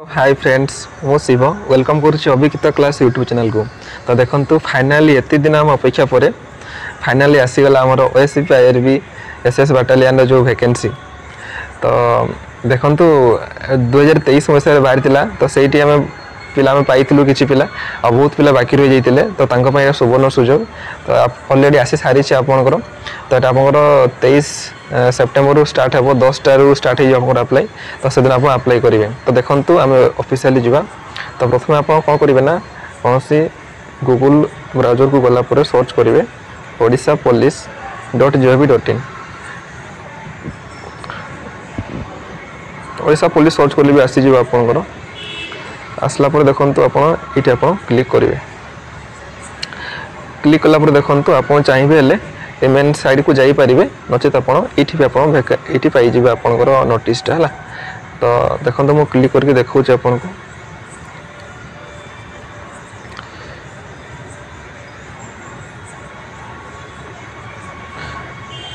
हाय friends मो Shiv welcome करुच्ची अभिकित क्लास यूट्यूब चैनल को। तो देखो फाइनाली एत दिन आम अपेक्षा पर फाइनाली आसीगला आमर ओएससीपी आईआरबी एसएस बाटालियन जो वैकेंसी। तो देखो 2023 मसीह बाहरी तो सही आम पिला पाइलु कि पिला और बहुत पिला बाकी रही जाते तो सुवर्ण सुजोग तो अलरेडी आसी सारी आपंकर। तो ये आप 23 सेप्टेम्बर स्टार्ट हे 10 स्टार्ट हो अप्लाई। तो से दिन आप अप्लाई करेंगे। तो देखो आम ऑफिशियली जावा। तो प्रथम आप कौन करेंगे ना कौन सी गूगल ब्राउजर को गलापर सर्च करेंगे odishapolice.gov.in। ओडिशा पुलिस सर्च कले भी आसीज आपंकर। आसला पर देखो आप क्लिक करेंगे। क्लिक कलापर देखो आप चाहिए मेन साइड को जापारे नचेत आपठी पाइबे आपंकर नोटिसटा है। तो देखो मुझे क्लिक करके देखा आपन को।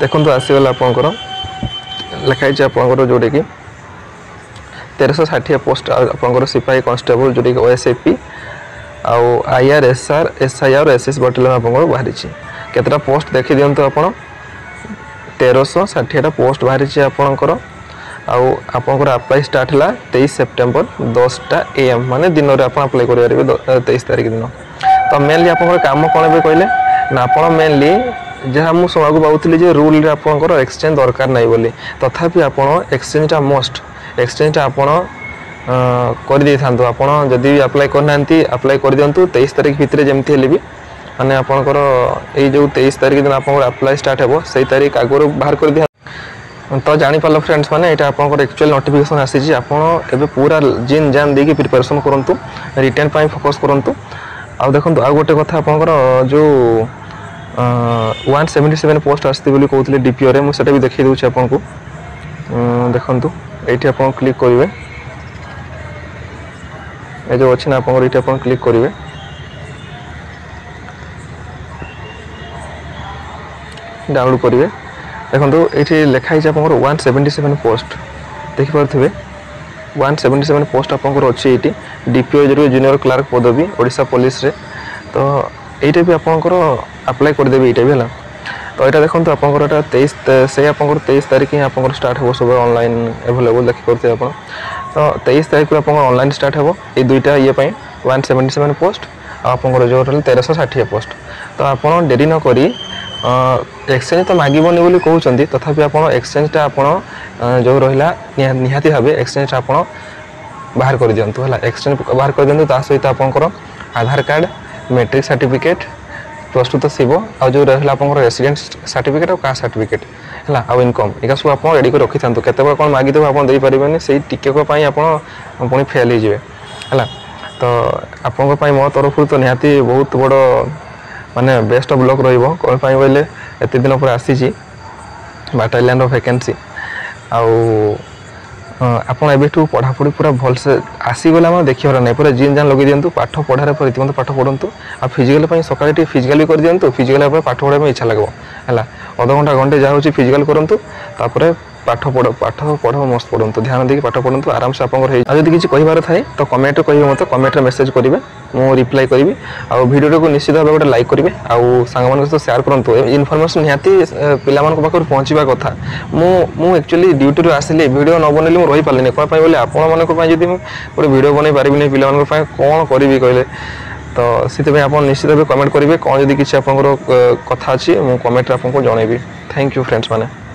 देखो आसीगला आपंकर लिखाई आपंकर जोटा कि 1360 पोस्ट आपंकर सिपाही कांस्टेबल जोटा कि ओएसएपी आउ आईआर एसआर एसआई और एसएस बाटालियन आपंकर बाहरी केतटा पोस्ट देखी दिंतु आप 1360 पोस्ट बाहरी आपंकर। आउ आपंकर अप्लाई स्टार्ट है 23 सेप्टेम्बर 10टा AM माने दिन में आप अप्लाई करेंगे 23 तारीख दिन। तो मेनली आप कम कौन भी कहले ना आप मेनली जहाँ मुझे शुणा पाऊली रूल आपंकर एक्सचेंज दरकार नहीं बोली तथापि आप एक्सचेंजटा मस्ट एक्सचेंजटा आपड़ कर दे था। आपड़ जदि अप्लाई करना अप्लाई कर दिंतु 23 तारीख भितर जमती है भी माने आपंकर ये जो 23 तारीख दिन आप अप्लाई स्टार्ट हो से तारीख आगुरी बाहर कर दिया। तो जापार फ्रेंड्स मैंने यहाँ आप एक्चुअल नोटिफिकेशन आसी आपड़ पूरा जिन जान देकी प्रिपेरेसन करूँ रिटेन पर फोकस करूँ। आ देखो आ गोटे कथा आपंकर जो 177 पोस्ट आसती बोली कहते डीपीओ रे मुझे भी देखी दूसरी आपको। देखो ये आप क्लिक करेंगे ये जो अच्छी ना आप क्लिक करेंगे। डाउनलोड करेंगे। देखो ये लिखाई आप 177 पोस्ट देखिपे 177 पोस्ट आपंकर अच्छी ये डीपीओ जो जूनियर क्लार्क पदवी ओडिशा पुलिस रे। तो ये भी आपंकर अप्लाई करदेवी ये भी है। तो यहाँ देखो आपंकर 23 तारीख ही आप स्टार्ट हो सब ऑनलाइन एवेलेबल देखी करते आप। तो 23 तारीख को आप ऑनलाइन स्टार्ट हो ये दुईटा ये 177 पोस्ट आपंकर जो 1360 पोस्ट। तो आप डेरी नक एक्सचेंज तो मागबनी बोली कहते तथापि आप एक्सचेंजटा आप जो रहा निहाती भाव एक्सचेंजटा आप बाहर कर दिंतु है। एक्सचेंज बाहर कर दिंतु ता सहित आपंकर आधार कार्ड मैट्रिक सर्टिफिकेट प्रस्तुत शिव आ जो रहा आप रेसिडेंट सर्टिफिकेट और कास्ट सर्टिफिकेट है आ इनकम या सब आप रेडी कर रखी था। केत कौन मागिदे आप देपारे से टिकेकपाई आप पुणी फेल हो है। तो आपण मो तरफ तो निहाती बहुत बड़ माने बेस्ट ऑफ लक रहिबो कौन पाई बोले एते दिन पर आसी बाटालियन वैकेंसी आउ आपन एबेठू पढ़ापढ़ी पूरा भल से आसीगला मैं देखिबार नहीं पूरा जिन जान लगे दिंतु पाठ पढ़ार पर इतिमत पाठ पढ़ंतु आ फिजिकल सकाले फिजिकल भी कर दिंतु फिजिकल पाठ पढ़ा इच्छा लगे है अध घंटा घंटे जहाँ हो फिजिकल करूँ तापर पाठ पढ़ मस्त पढ़ंतु ध्यान देकी पाठ पढ़ंतु आराम से आपंकर जब किसी कहार थाए तो कमेंट कहे मत कमेंट मेसेज करेंगे मु रिप्लाई करी आ वीडियो को निश्चित भाव गोटे लाइक करेंगे आउ सांग सहित सेयार करूँ इनफर्मेशन निहाती पिला पाखे पहुँचा कथा। मु एक्चुअली ड्यूटी आसिली वीडियो न बनैली मुझे रही पारे कौन बोले आपण मानी गोटे वीडियो बन पारि पिला कौन करी कहले। तो से आप निश्चित भाव कमेंट करेंगे कौन जब किसी आप कथा अच्छी मुझे कमेंट आपको जनइबी। थैंक यू फ्रेंड्स माने।